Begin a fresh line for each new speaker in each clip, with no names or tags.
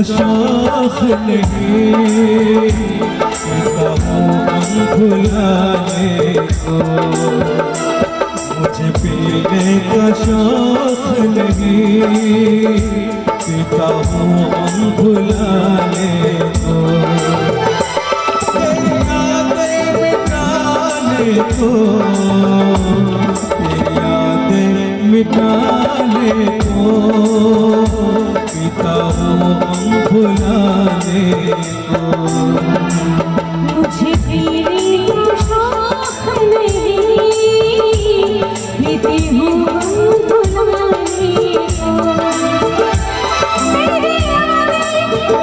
शौक नहीं, पीता हूँ हम भुलाने को। मुझे पीने का शौक नहीं, पीता हूँ हम भुलाने को। तेरी यादें मिटाने को, तेरी यादें मिटाने को, पीता हूँ हम भुलाने को।
मुझे पीने का शौक नहीं, पीती हूँ हम भुलाने को। तेरी यादें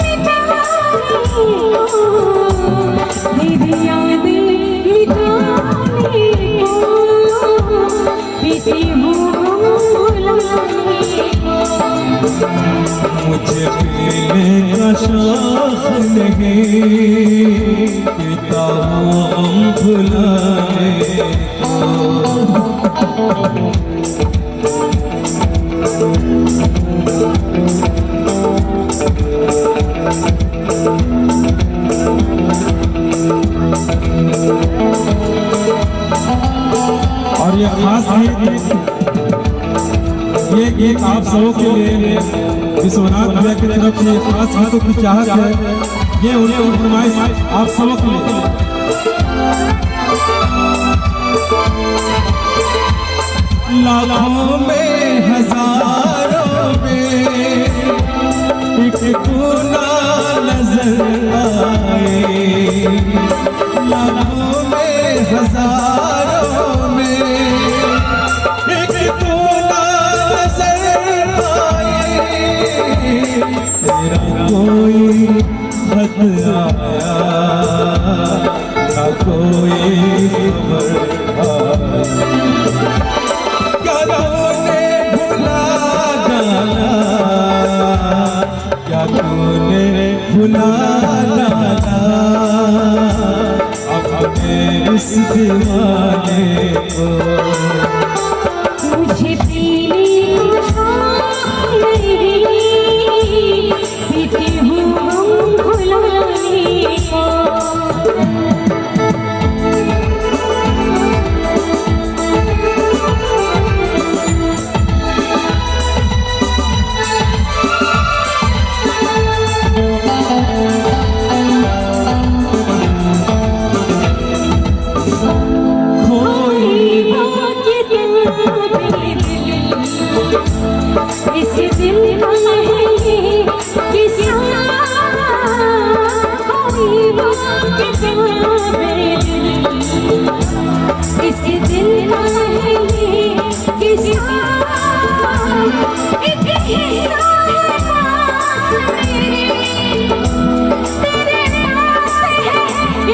मिटाने को, तेरी यादें मिटाने को, पीती हूँ हम भुलाने को।
मुझे पीने का शौक नहीं, पीता हूँ हम भुलाने को। और ये खास ये आप सबों के लिए विश्वनाथ भैया की तरफ से खास हाथों की चाहत है। ये उन्हें फरमाइश आप सबों के लिए। लाखों में हजारों में एक कोना नजर आए, लाखों में हजारों में एक कोना नजर आए। तेरा कोई खत आया ना कोई खबर आई, क्या तूने भुला डाला, क्या तूने भुला डाला अपने इस दीवाने को।
मुझे पीने का शौक नहीं, पीती हूँ हम भुलाने को। इस दिल में किसी कोई बात इस दिल में किसी एक हिस्सा है पास मेरे, तेरे पास है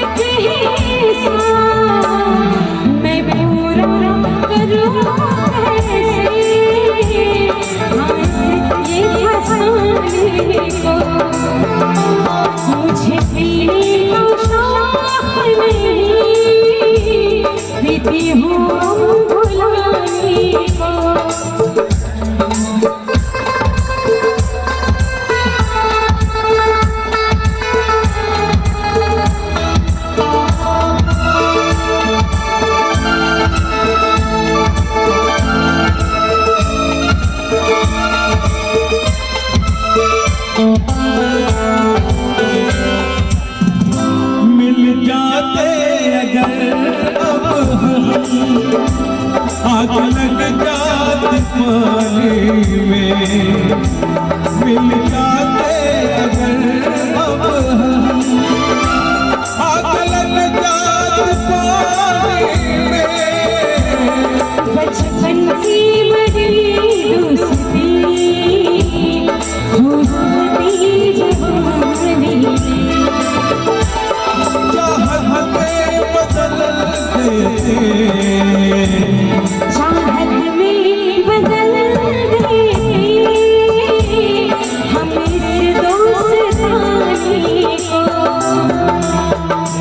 एक हिस्सा। मैं पूरा करूँ मुझे पीने का शौक नहीं, पीती हूँ हम भुलाने को।
मिल जाते अगर अब हम, आग लग जाती पानी में। मिल जाते अगर अब हम, आग लग जाती पानी में।
बचपन की बड़ी दोस्ती होती जवानी में,
चाहत में बदल देते,
चाहत में बदल देते हम इस दोस्तानी को।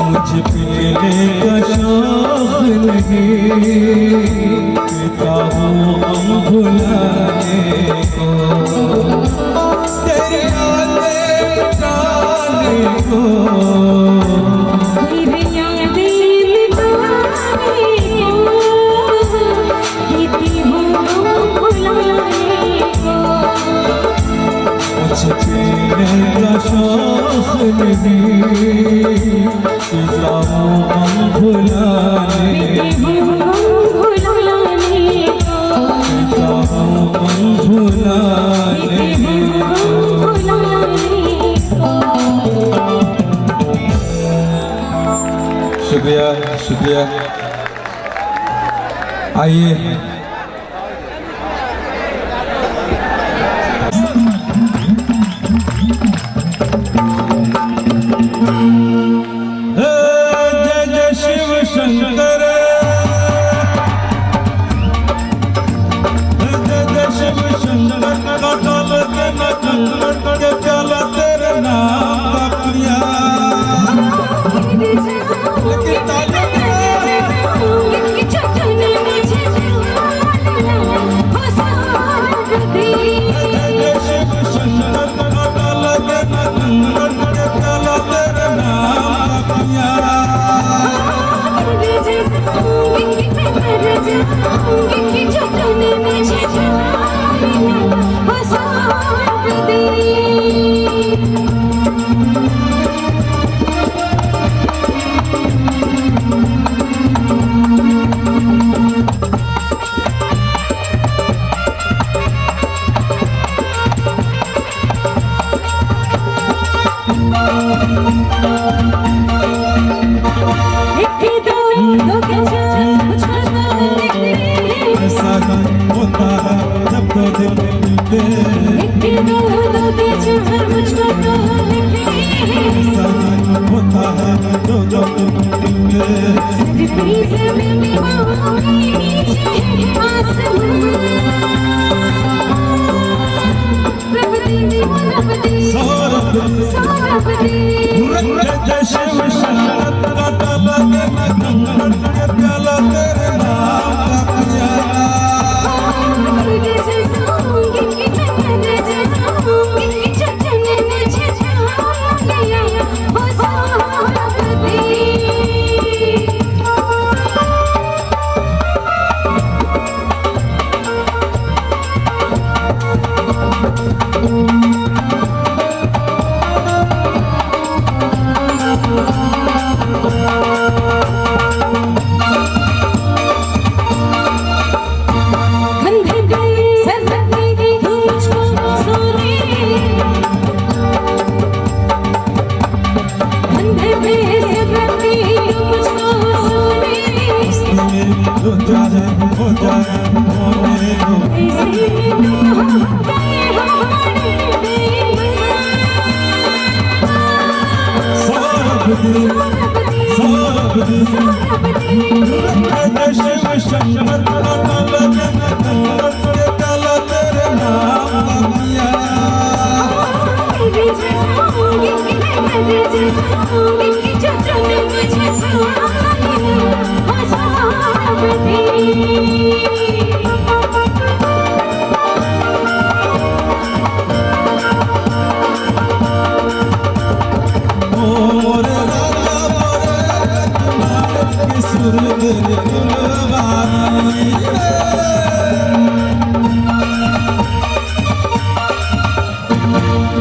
मुझे पीने का शौक नहीं, पीता हूँ हम भुलाने को। तेरी यादें को
फिर यादें मिटाने को कहती हूँ भुलाने को
कुछ पीने का शौक नहीं जाऊँ हम भुलाने
कहती हूँ भुलाने को
जाऊँ हम भुलाने शुक्रिया शुक्रिया। आइए जय जय शिव शंकर जय जय शिव शंकर कटल के नटल के प्याला तेरे नाम का पिया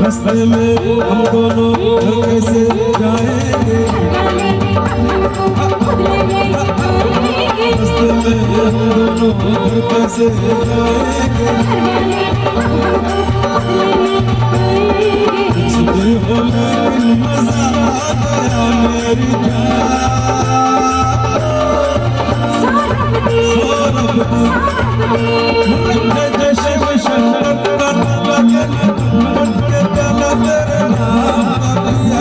रास्ते में हम दोनों घर कैसे जाएंगे, रास्ते में हम दोनों घर कैसे जाएंगे, छुट्टी हो लेकिन मजा आ गया मेरी जान। शिव शंकर का लगे के प्याला तेरे नाम का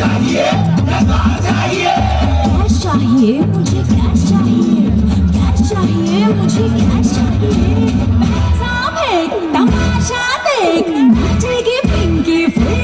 कैश चाहिए मुझे, कैश चाहिए, कैश चाहिए मुझे, कैश चाहिए। पैसा फेंक, तमाशा देख, नाचेगी पिंकी फुल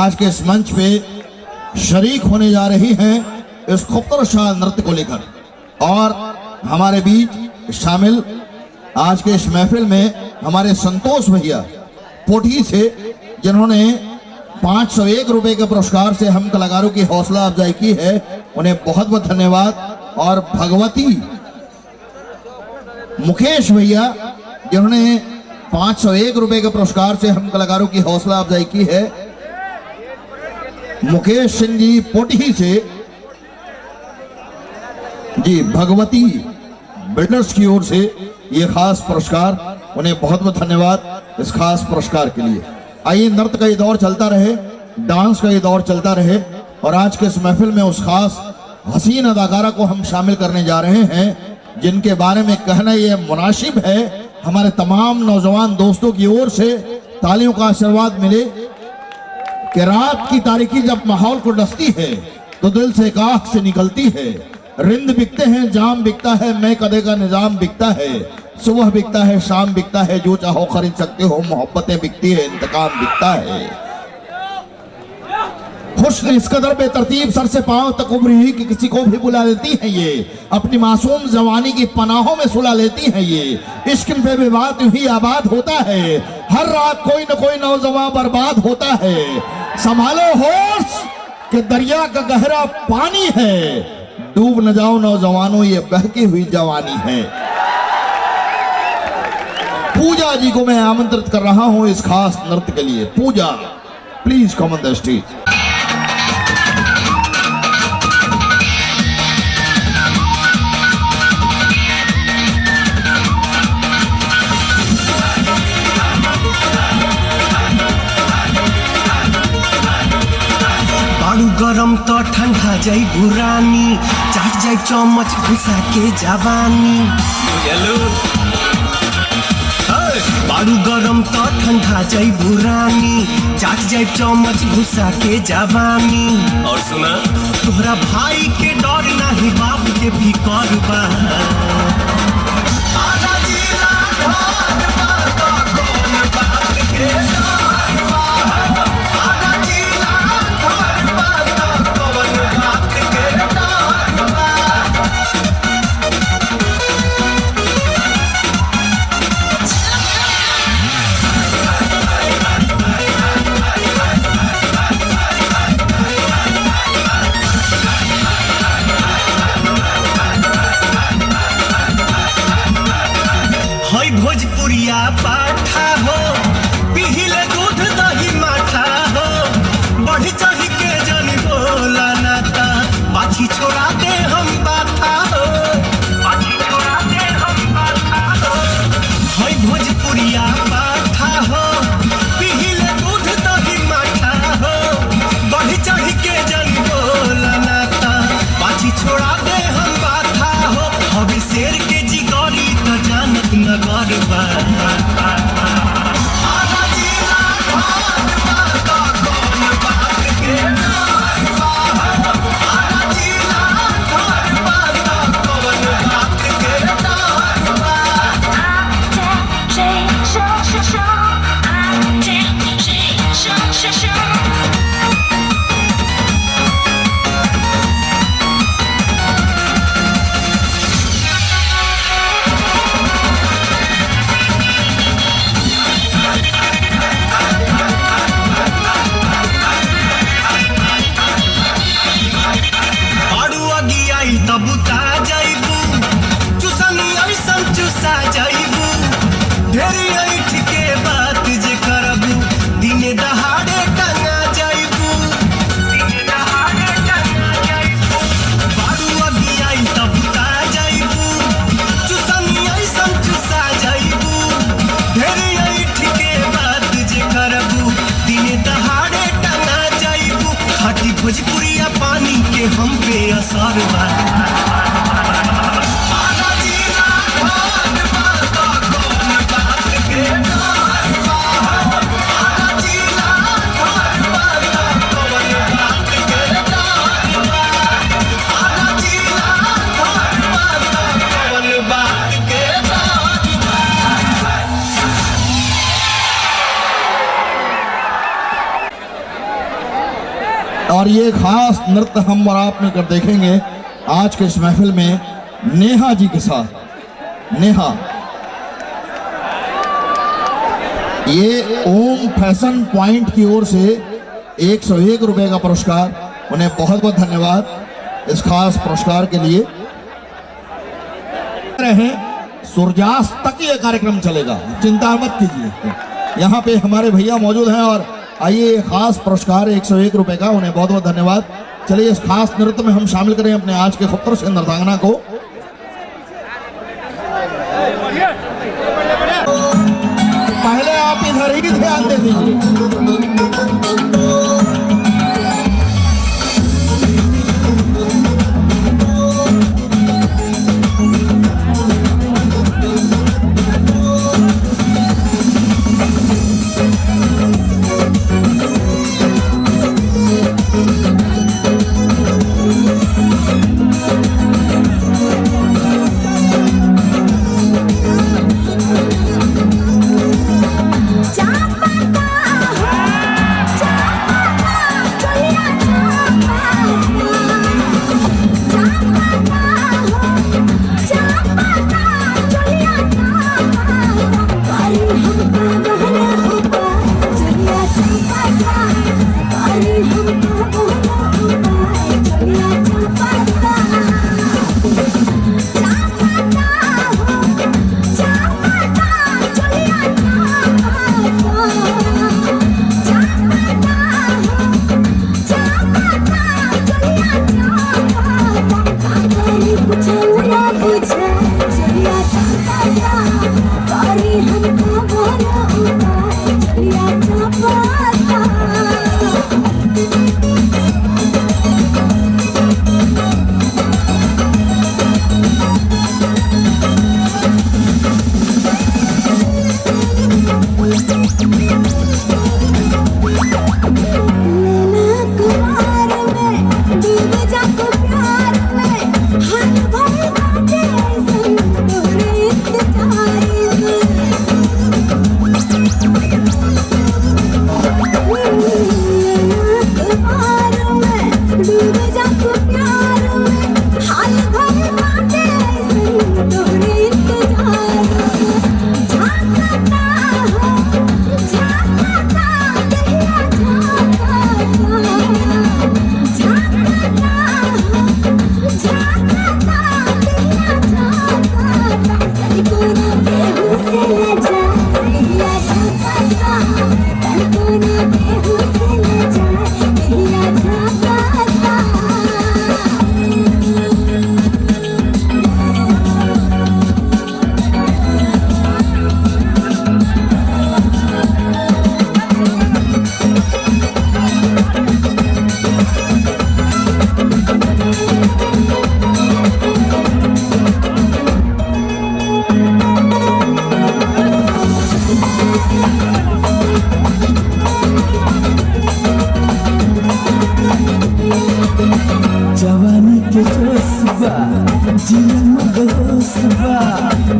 आज के इस मंच पे शरीक होने जा रही हैं इस खूबसूरत शाह नृत्य को लेकर। और हमारे बीच शामिल आज के इस महफिल में हमारे संतोष भैया पोठी से, जिन्होंने 501 रुपए के पुरस्कार से हम कलाकारों की हौसला अफजाई की है, उन्हें बहुत बहुत धन्यवाद। और भगवती मुकेश भैया, जिन्होंने 501 रुपए के पुरस्कार से हम कलाकारों की हौसला अफजाई की है, मुकेश सिंह जी पोटी से जी भगवती बिल्डर्स की ओर से ये खास पुरस्कार, उन्हें बहुत बहुत धन्यवाद इस खास पुरस्कार के लिए। आइए, नृत्य का ये दौर चलता रहे, डांस का ये दौर चलता रहे, और आज के इस महफिल में उस खास हसीन अदाकारा को हम शामिल करने जा रहे हैं, जिनके बारे में कहना ये मुनासिब है हमारे तमाम नौजवान दोस्तों की ओर से तालियों का आशीर्वाद मिले कि रात की तारीकी जब माहौल को डसती है तो दिल से एक आंख से निकलती है। रिंद बिकते हैं, जाम बिकता है, मैं कदे का निजाम बिकता है, सुबह बिकता है, शाम बिकता है, जो चाहो खरीद सकते हो, मोहब्बतें बिकती है, इंतकाम बिकता है। हुस्न इस कदर बेतरतीब सर से पांव तक उभरी हुई कि किसी को भी बुला लेती है ये, अपनी मासूम जवानी की पनाहों में सुला लेती है ये। इश्क पे विवाद ही आबाद होता है, हर रात कोई न कोई नौजवान बर्बाद होता है। संभालो होश कि दरिया का गहरा पानी है, डूब न जाओ नौजवानों ये बहकी हुई जवानी है। पूजा जी को मैं आमंत्रित कर रहा हूं इस खास नृत्य के लिए। Puja, please come on the stage.
गरम तो ठंडा जाई बुरानी, चाट जाई चम्मच घुसा के जवानी। बारू गरम तो ठंडा जाई बुरानी, चाट जाई चम्मच घुसा के जवानी। और सुना, तोहरा भाई के डर नहीं, बाप के फिकर बा। भोजपुरिया पाठा हो, पिहिले दूध दही माठा हो, बढ़ी चढ़ी के जन बोला नाता, बाछी छोड़ा दे हम बाथा हो, बाछी छोड़ा दे हम बाथा हो। हई भोजपुरिया पाठा हो, पिहिले दूध दही माठा हो, बढ़ी चढ़ी के जन बोला नाता, बाछी छोड़ा दे हम बाथा हो। हवे शेर के जिगरी तो जानत नगर बा। भोजपुरिया पानी के हम पे असर बा।
और ये खास नृत्य हम और आप मिलकर देखेंगे आज के इस महफिल में नेहा जी के साथ। नेहा, ये ओम फैशन पॉइंट की ओर से 101 रुपए का पुरस्कार, उन्हें बहुत बहुत धन्यवाद इस खास पुरस्कार के लिए। सूर्यास्त तक ये कार्यक्रम चलेगा, चिंता मत कीजिए। यहाँ पे हमारे भैया मौजूद हैं और आइए खास पुरस्कार 101 रुपए का, उन्हें बहुत बहुत धन्यवाद। चलिए इस खास नृत्य में हम शामिल करें अपने आज के खूबसूरत से नर्तंगना को। पहले आप इधर ही ध्यान दे दीजिए।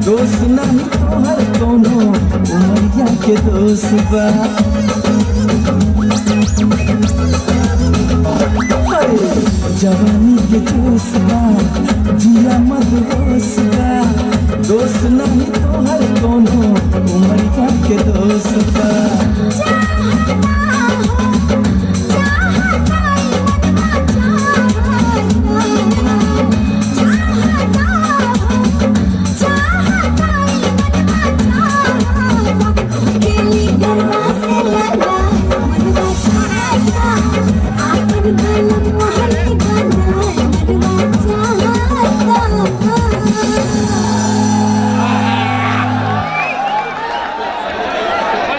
दोस्त नहीं तो हर कोनो उमरिया के दोस्त बा। जवानी के जोश बा, जिया मदहोश बा। दोस्त नहीं तो हर कोनो उमरिया के दोस्त बा।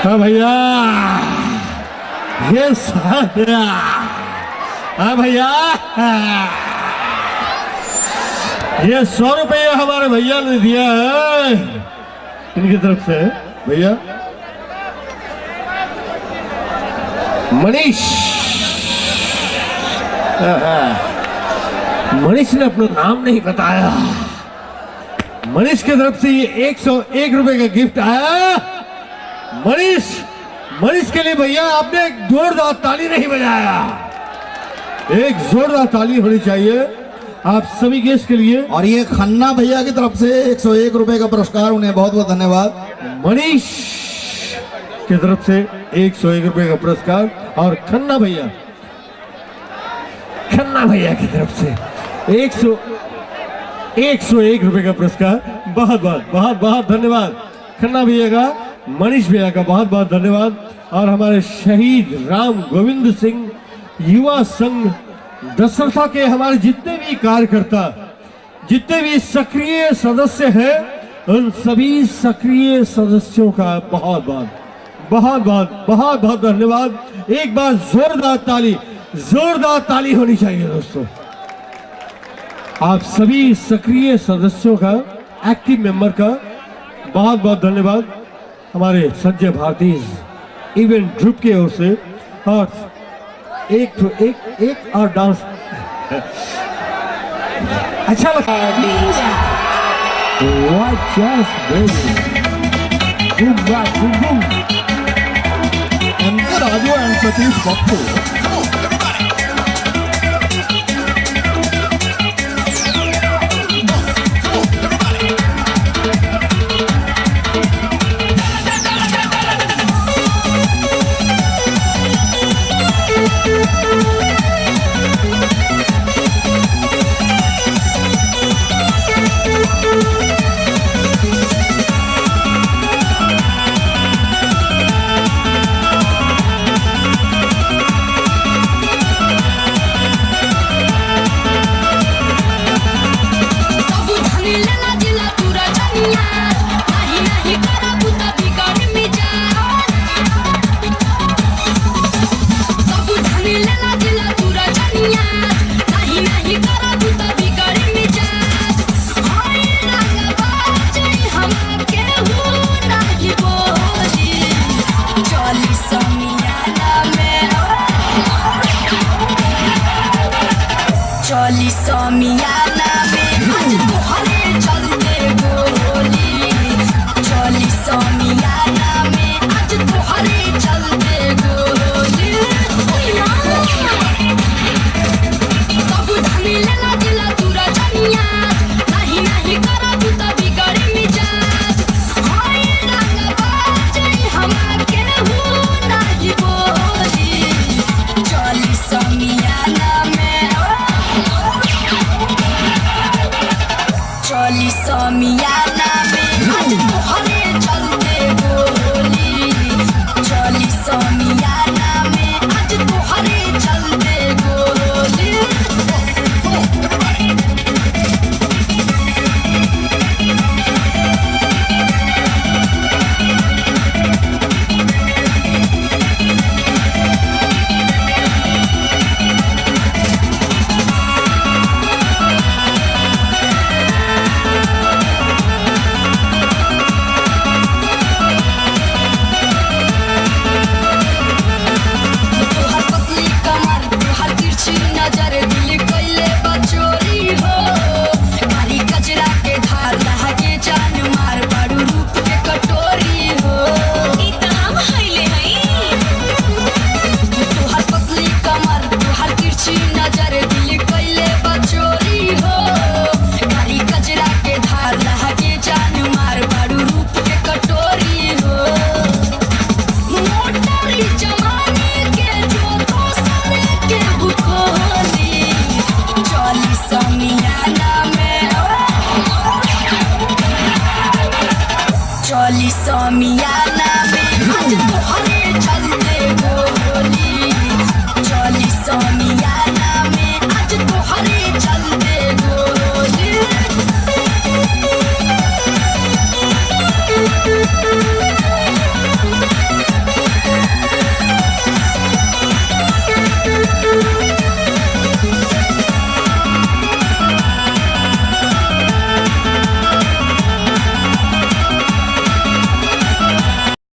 हाँ भैया, ये सारा, हाँ भैया, ये 100 रुपया हमारे भैया ने दिया है इनकी तरफ से। भैया मनीष, मनीष ने अपना नाम नहीं बताया। मनीष की तरफ से ये 101 रुपए का गिफ्ट आया। मनीष, मनीष के लिए भैया आपने एक जोरदार ताली नहीं बजाया। एक जोरदार ताली होनी चाहिए आप सभी गेस्ट के लिए।
और ये खन्ना भैया की तरफ से 101 रुपए का पुरस्कार, उन्हें बहुत बहुत धन्यवाद।
मनीष की तरफ से 101 रुपए का पुरस्कार और खन्ना भैया की तरफ से 101 रुपए का पुरस्कार। बहुत बहुत धन्यवाद खन्ना भैया का, मनीष भैया का बहुत बहुत धन्यवाद। और हमारे शहीद राम गोविंद सिंह युवा संघ दशरथा के हमारे जितने भी कार्यकर्ता, जितने भी सक्रिय सदस्य हैं, उन सभी सक्रिय सदस्यों का बहुत बहुत धन्यवाद। एक बार जोरदार ताली होनी चाहिए दोस्तों। आप सभी सक्रिय सदस्यों का, एक्टिव मेंबर का बहुत बहुत धन्यवाद। हमारे संजय भारती इवेंट ग्रुप की ओर से। और एक और डांस अच्छा लगा।
राजू एंड सतीश बप्पू।
समियाना में आज तोहरे